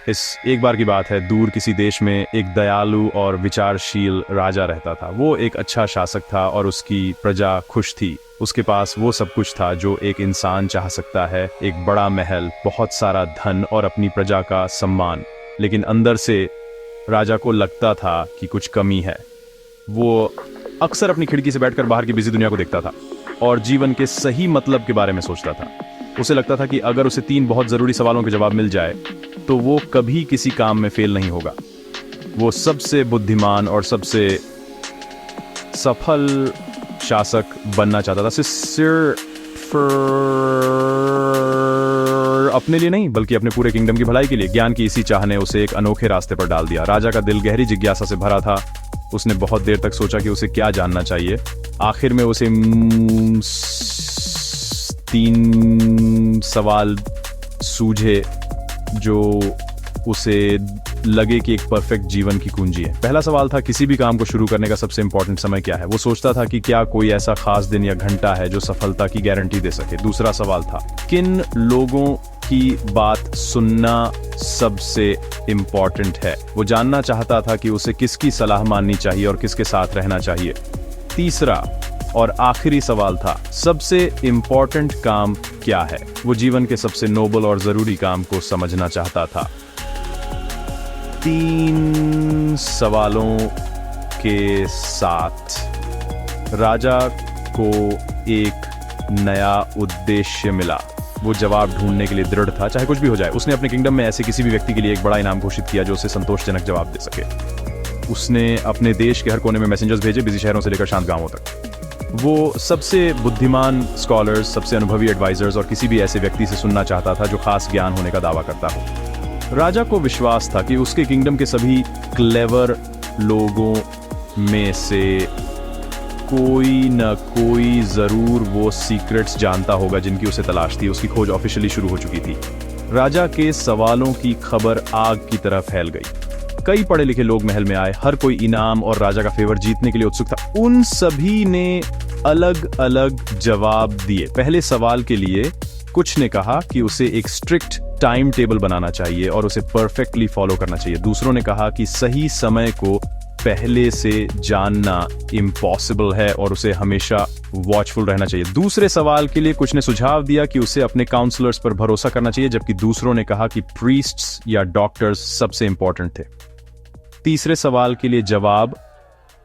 इस एक बार की बात है, दूर किसी देश में एक दयालु और विचारशील राजा रहता था। वो एक अच्छा शासक था और उसकी प्रजा खुश थी। उसके पास वो सब कुछ था जो एक इंसान चाह सकता है, एक बड़ा महल, बहुत सारा धन और अपनी प्रजा का सम्मान। लेकिन अंदर से राजा को लगता था कि कुछ कमी है। वो अक्सर अपनी खिड़की से बैठकर बाहर की बिजी दुनिया को देखता था और जीवन के सही मतलब के बारे में सोचता था। उसे लगता था कि अगर उसे 3 बहुत ज़रूरी सवालों के जवाब मिल जाए तो वो कभी किसी काम में फेल नहीं होगा। वो सबसे बुद्धिमान और सबसे सफल शासक बनना चाहता था, सिर्फ अपने लिए नहीं बल्कि अपने पूरे किंगडम की भलाई के लिए। ज्ञान की इसी चाह ने उसे एक अनोखे रास्ते पर डाल दिया। राजा का दिल गहरी जिज्ञासा से भरा था। उसने बहुत देर तक सोचा कि उसे क्या जानना चाहिए। आखिर में उसे 3 सवाल सूझे जो उसे लगे कि एक परफेक्ट जीवन की कुंजी है। पहला सवाल था, किसी भी काम को शुरू करने का सबसे इंपॉर्टेंट समय क्या है। वो सोचता था कि क्या कोई ऐसा खास दिन या घंटा है जो सफलता की गारंटी दे सके। दूसरा सवाल था, किन लोगों की बात सुनना सबसे इंपॉर्टेंट है। वो जानना चाहता था कि उसे किसकी सलाह माननी चाहिए और किसके साथ रहना चाहिए। तीसरा और आखिरी सवाल था, सबसे इंपॉर्टेंट काम क्या है। वो जीवन के सबसे नोबल और जरूरी काम को समझना चाहता था। 3 सवालों के साथ राजा को एक नया उद्देश्य मिला। वो जवाब ढूंढने के लिए दृढ़ था, चाहे कुछ भी हो जाए। उसने अपने किंगडम में ऐसे किसी भी व्यक्ति के लिए एक बड़ा इनाम घोषित किया जो उसे संतोषजनक जवाब दे सके। उसने अपने देश के हर कोने में मैसेंजर्स भेजे, बिजी शहरों से लेकर शांत गांवों तक। वो सबसे बुद्धिमान स्कॉलर्स, सबसे अनुभवी एडवाइजर्स और किसी भी ऐसे व्यक्ति से सुनना चाहता था जो खास ज्ञान होने का दावा करता हो। राजा को विश्वास था कि उसके किंगडम के सभी क्लेवर लोगों में से कोई न कोई जरूर वो सीक्रेट्स जानता होगा जिनकी उसे तलाश थी। उसकी खोज ऑफिशियली शुरू हो चुकी थी। राजा के सवालों की खबर आग की तरह फैल गई। कई पढ़े लिखे लोग महल में आए, हर कोई इनाम और राजा का फेवर जीतने के लिए उत्सुक था। उन सभी ने अलग अलग जवाब दिए। पहले सवाल के लिए कुछ ने कहा कि उसे एक स्ट्रिक्ट टाइम टेबल बनाना चाहिए और उसे परफेक्टली फॉलो करना चाहिए। दूसरों ने कहा कि सही समय को पहले से जानना इम्पॉसिबल है और उसे हमेशा वॉचफुल रहना चाहिए। दूसरे सवाल के लिए कुछ ने सुझाव दिया कि उसे अपने काउंसलर्स पर भरोसा करना चाहिए, जबकि दूसरों ने कहा कि प्रीस्ट्स या डॉक्टर्स सबसे इंपॉर्टेंट थे। तीसरे सवाल के लिए जवाब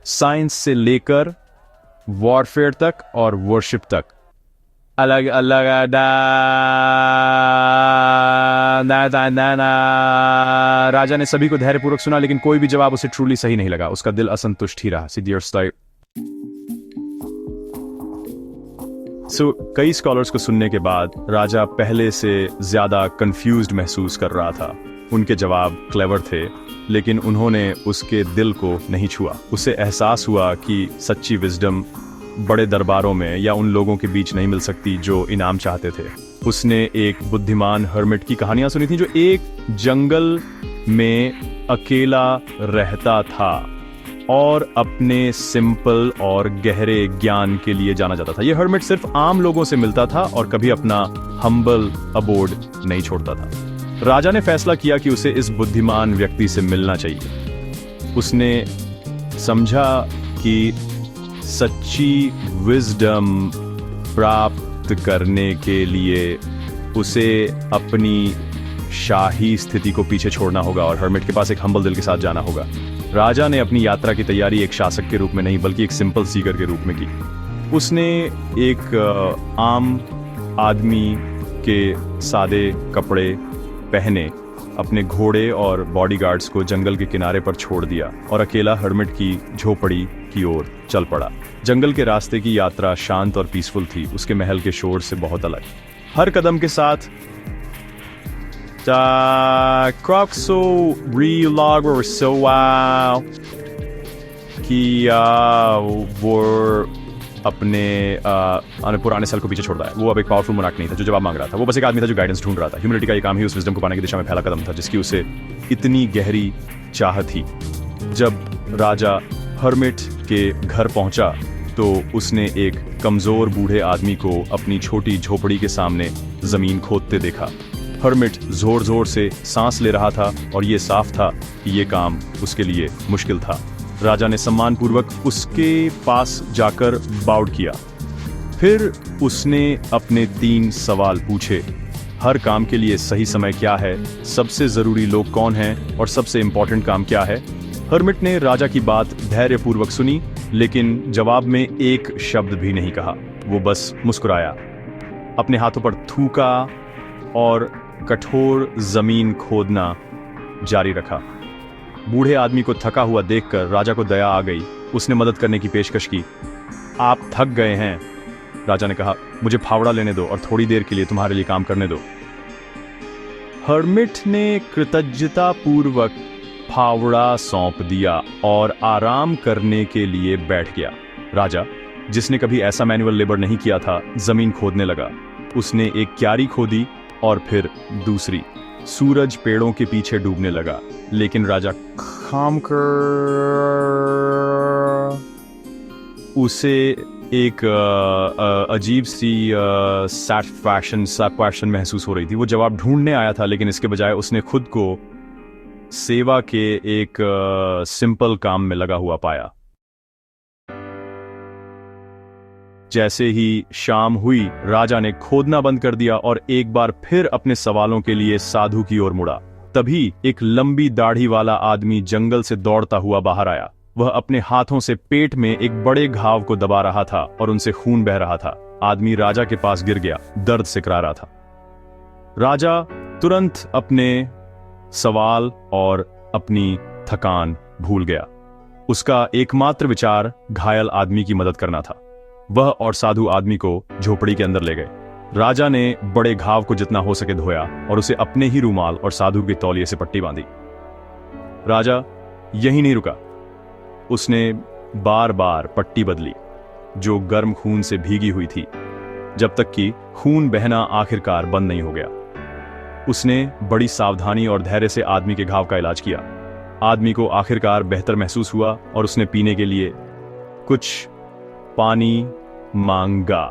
साइंस से लेकर वॉरफेयर तक और वर्शिप तक अलग अलग राजा ने सभी को धैर्यपूर्वक सुना, लेकिन कोई भी जवाब उसे ट्रूली सही नहीं लगा। उसका दिल असंतुष्ट ही रहा। कई स्कॉलर्स को सुनने के बाद राजा पहले से ज्यादा कंफ्यूज्ड महसूस कर रहा था। उनके जवाब क्लेवर थे, लेकिन उन्होंने उसके दिल को नहीं छुआ। उसे एहसास हुआ कि सच्ची विजडम बड़े दरबारों में या उन लोगों के बीच नहीं मिल सकती जो इनाम चाहते थे। उसने एक बुद्धिमान हर्मिट की कहानियां सुनी थी जो एक जंगल में अकेला रहता था और अपने सिंपल और गहरे ज्ञान के लिए जाना जाता था। यह हर्मिट सिर्फ आम लोगों से मिलता था और कभी अपना हम्बल अबोर्ड नहीं छोड़ता था। राजा ने फैसला किया कि उसे इस बुद्धिमान व्यक्ति से मिलना चाहिए। उसने समझा कि सच्ची विजडम प्राप्त करने के लिए उसे अपनी शाही स्थिति को पीछे छोड़ना होगा और हर्मिट के पास एक हम्बल दिल के साथ जाना होगा। राजा ने अपनी यात्रा की तैयारी एक शासक के रूप में नहीं बल्कि एक सिंपल सीकर के रूप में की। उसने एक आम आदमी के सादे कपड़े पहने, अपने घोड़े और बॉडीगार्ड्स को जंगल के किनारे पर छोड़ दिया और अकेला हर्मिट की झोपड़ी की ओर चल पड़ा। जंगल के रास्ते की यात्रा शांत और पीसफुल थी, उसके महल के शोर से बहुत अलग। हर कदम के साथ कि वो अपने पुराने सेल को पीछे छोड़ रहा है। वो अब एक पावरफुल मोनार्क नहीं था जो जवाब मांग रहा था। वो बस एक आदमी था जो गाइडेंस ढूंढ रहा था। ह्यूमैनिटी का ये काम ही उस विजडम को पाने की दिशा में पहला कदम था जिसकी उसे इतनी गहरी चाह थी। जब राजा हर्मिट के घर पहुंचा तो उसने एक कमजोर बूढ़े आदमी को अपनी छोटी झोपड़ी के सामने जमीन खोदते देखा। हर्मिट जोर जोर से सांस ले रहा था और ये साफ था कि ये काम उसके लिए मुश्किल था। राजा ने सम्मानपूर्वक उसके पास जाकर बाउड किया। फिर उसने अपने 3 सवाल पूछे। हर काम के लिए सही समय क्या है, सबसे जरूरी लोग कौन हैं और सबसे इंपॉर्टेंट काम क्या है। हर्मिट ने राजा की बात धैर्यपूर्वक सुनी, लेकिन जवाब में एक शब्द भी नहीं कहा। वो बस मुस्कुराया, अपने हाथों पर थूका और कठोर जमीन खोदना जारी रखा। बूढ़े आदमी को थका हुआ देखकर राजा को दया आ गई। उसने मदद करने की पेशकश की। आप थक गए हैं, राजा ने कहा, मुझे फावड़ा लेने दो और थोड़ी देर के लिए तुम्हारे लिए काम करने दो। हर्मिट ने कृतज्ञतापूर्वक फावड़ा सौंप दिया और आराम करने के लिए बैठ गया। राजा, जिसने कभी ऐसा मैनुअल लेबर नहीं किया था, जमीन खोदने लगा। उसने एक क्यारी खोदी और फिर दूसरी। सूरज पेड़ों के पीछे डूबने लगा, लेकिन राजा खामकर उसे एक अजीब सी सैटिस्फैक्शन महसूस हो रही थी। वो जवाब ढूंढने आया था, लेकिन इसके बजाय उसने खुद को सेवा के एक सिंपल काम में लगा हुआ पाया। जैसे ही शाम हुई, राजा ने खोदना बंद कर दिया और एक बार फिर अपने सवालों के लिए साधु की ओर मुड़ा। तभी एक लंबी दाढ़ी वाला आदमी जंगल से दौड़ता हुआ बाहर आया। वह अपने हाथों से पेट में एक बड़े घाव को दबा रहा था और उनसे खून बह रहा था। आदमी राजा के पास गिर गया, दर्द से कराह रहा था। राजा तुरंत अपने सवाल और अपनी थकान भूल गया। उसका एकमात्र विचार घायल आदमी की मदद करना था। वह और साधु आदमी को झोपड़ी के अंदर ले गए। राजा ने बड़े घाव को जितना हो सके धोया और उसे अपने ही रूमाल और साधु के तौलिए से पट्टी बांधी। राजा यहीं नहीं रुका। उसने बार बार पट्टी बदली, जो गर्म खून से भीगी हुई थी, जब तक कि खून बहना आखिरकार बंद नहीं हो गया। उसने बड़ी सावधानी और धैर्य से आदमी के घाव का इलाज किया। आदमी को आखिरकार बेहतर महसूस हुआ और उसने पीने के लिए कुछ पानी मांगा।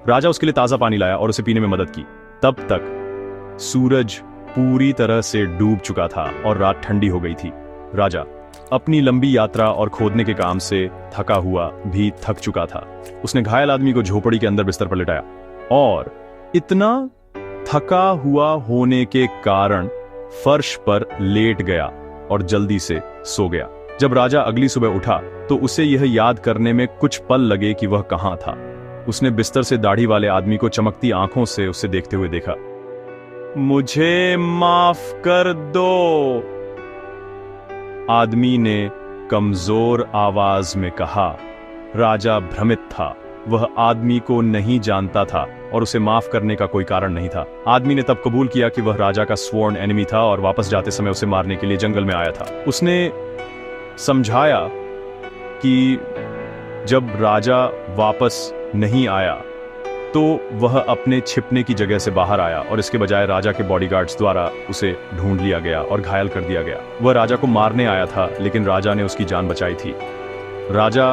राजा उसके लिए ताजा पानी लाया और उसे पीने में मदद की। तब तक सूरज पूरी तरह से डूब चुका था और रात ठंडी हो गई थी। राजा अपनी लंबी यात्रा और खोदने के काम से थका हुआ भी थक चुका था। उसने घायल आदमी को झोपड़ी के अंदर बिस्तर पर लिटाया और इतना थका हुआ होने के कारण फर्श पर लेट गया और जल्दी से सो गया। जब राजा अगली सुबह उठा तो उसे यह याद करने में कुछ पल लगे कि वह कहां था। उसने बिस्तर से दाढ़ी वाले आदमी को चमकती आंखों से उसे देखते हुए देखा। मुझे माफ कर दो, आदमी ने कमजोर आवाज में कहा। राजा भ्रमित था। वह आदमी को नहीं जानता था और उसे माफ करने का कोई कारण नहीं था। आदमी ने तब कबूल किया कि वह राजा का स्वॉर्न एनिमी था और वापस जाते समय उसे मारने के लिए जंगल में आया था। उसने समझाया कि जब राजा वापस नहीं आया तो वह अपने छिपने की जगह से बाहर आया और इसके बजाय राजा के बॉडीगार्ड्स द्वारा उसे ढूंढ लिया गया और घायल कर दिया गया। वह राजा को मारने आया था, लेकिन राजा ने उसकी जान बचाई थी। राजा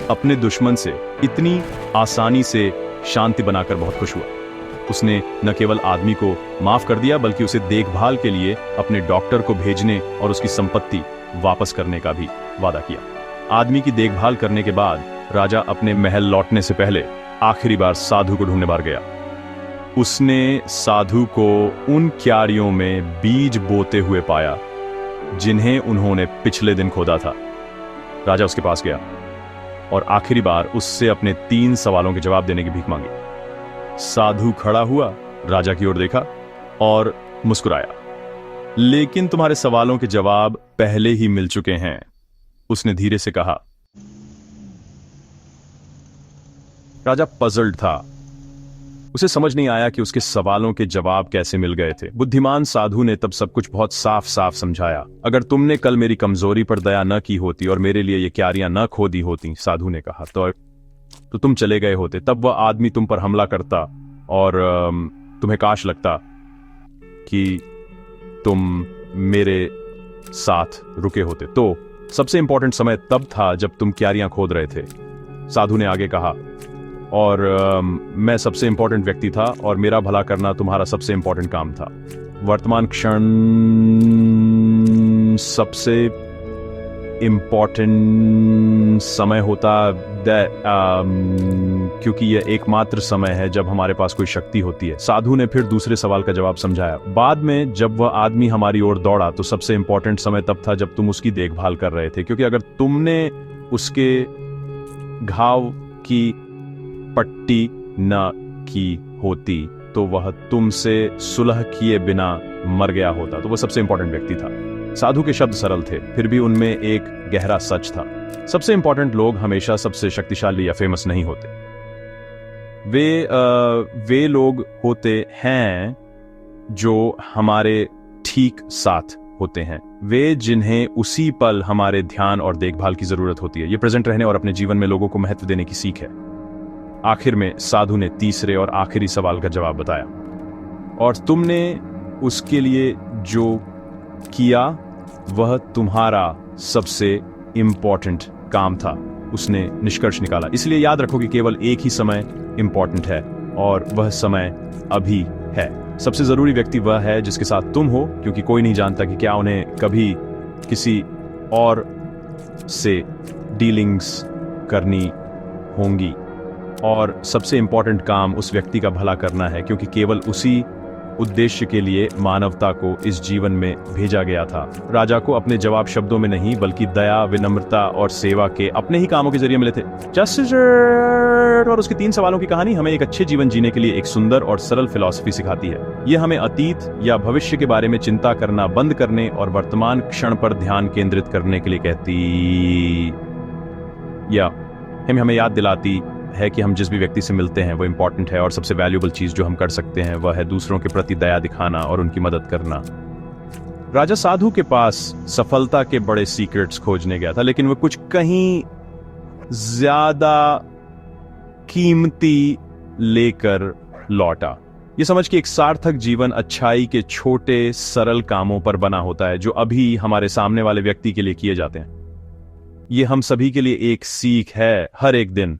अपने दुश्मन से इतनी आसानी से शांति बनाकर बहुत खुश हुआ। उसने न केवल आदमी को माफ कर दिया, बल्कि उसे देखभाल के लिए अपने डॉक्टर को भेजने और उसकी संपत्ति वापस करने का भी वादा किया। आदमी की देखभाल करने के बाद राजा अपने महल लौटने से पहले आखिरी बार साधु को ढूंढने बाहर गया। उसने साधु को उन क्यारियों में बीज बोते हुए पाया जिन्हें उन्होंने पिछले दिन खोदा था। राजा उसके पास गया और आखिरी बार उससे अपने 3 सवालों के जवाब देने की भीख मांगी। साधु खड़ा हुआ, राजा की ओर देखा और मुस्कुराया। लेकिन तुम्हारे सवालों के जवाब पहले ही मिल चुके हैं, उसने धीरे से कहा। राजा पजल्ड था। उसे समझ नहीं आया कि उसके सवालों के जवाब कैसे मिल गए थे। बुद्धिमान साधु ने तब सब कुछ बहुत साफ साफ समझाया। अगर तुमने कल मेरी कमजोरी पर दया न की होती और मेरे लिए ये क्यारियां न खोदी होती, साधु ने कहा, तो तुम चले गए होते। तब वह आदमी तुम पर हमला करता और तुम्हें काश लगता कि तुम मेरे साथ रुके होते। तो सबसे इंपॉर्टेंट समय तब था जब तुम क्यारियां खोद रहे थे, साधु ने आगे कहा। और मैं सबसे इंपॉर्टेंट व्यक्ति था और मेरा भला करना तुम्हारा सबसे इंपॉर्टेंट काम था। वर्तमान क्षण सबसे इंपॉर्टेंट समय होता क्योंकि यह एकमात्र समय है जब हमारे पास कोई शक्ति होती है। साधु ने फिर दूसरे सवाल का जवाब समझाया। बाद में जब वह आदमी हमारी ओर दौड़ा तो सबसे इंपॉर्टेंट समय तब था जब तुम उसकी देखभाल कर रहे थे, क्योंकि अगर तुमने उसके घाव की पट्टी न की होती तो वह तुमसे सुलह किए बिना मर गया होता। तो वह सबसे इंपॉर्टेंट व्यक्ति था। साधु के शब्द सरल थे, फिर भी उनमें एक गहरा सच था। सबसे इंपॉर्टेंट लोग हमेशा सबसे शक्तिशाली या फेमस नहीं होते। वे लोग होते हैं जो हमारे ठीक साथ होते हैं, वे जिन्हें उसी पल हमारे ध्यान और देखभाल की जरूरत होती है। ये प्रेजेंट रहने और अपने जीवन में लोगों को महत्व देने की सीख है। आखिर में साधु ने तीसरे और आखिरी सवाल का जवाब बताया, और तुमने उसके लिए जो किया वह तुम्हारा सबसे इंपॉर्टेंट काम था। उसने निष्कर्ष निकाला। इसलिए याद रखो कि केवल एक ही समय इंपॉर्टेंट है और वह समय अभी है। सबसे जरूरी व्यक्ति वह है जिसके साथ तुम हो, क्योंकि कोई नहीं जानता कि क्या उन्हें कभी किसी और से डीलिंग्स करनी होंगी। और सबसे इंपॉर्टेंट काम उस व्यक्ति का भला करना है, क्योंकि केवल उसी उद्देश्य के लिए मानवता को इस जीवन में भेजा गया था। राजा को अपने जवाब शब्दों में नहीं बल्कि दया, विनम्रता और सेवा के अपने ही कामों के जरिए मिले थे। और उसके 3 सवालों की कहानी हमें एक अच्छे जीवन जीने के लिए एक सुंदर और सरल फिलॉसफी सिखाती है। यह हमें अतीत या भविष्य के बारे में चिंता करना बंद करने और वर्तमान क्षण पर ध्यान केंद्रित करने के लिए कहती, या हमें याद दिलाती है कि हम जिस भी व्यक्ति से मिलते हैं वो इंपॉर्टेंट है, और सबसे वैल्यूएबल चीज जो हम कर सकते हैं वह है दूसरों के प्रति दया दिखाना और उनकी मदद करना। राजा साधु के पास सफलता के बड़े सीक्रेट्स खोजने गया था, लेकिन वह कुछ कहीं ज्यादा कीमती लेकर लौटा। यह समझ कि एक सार्थक जीवन अच्छाई के छोटे सरल कामों पर बना होता है जो अभी हमारे सामने वाले व्यक्ति के लिए किए जाते हैं। यह हम सभी के लिए एक सीख है। हर एक दिन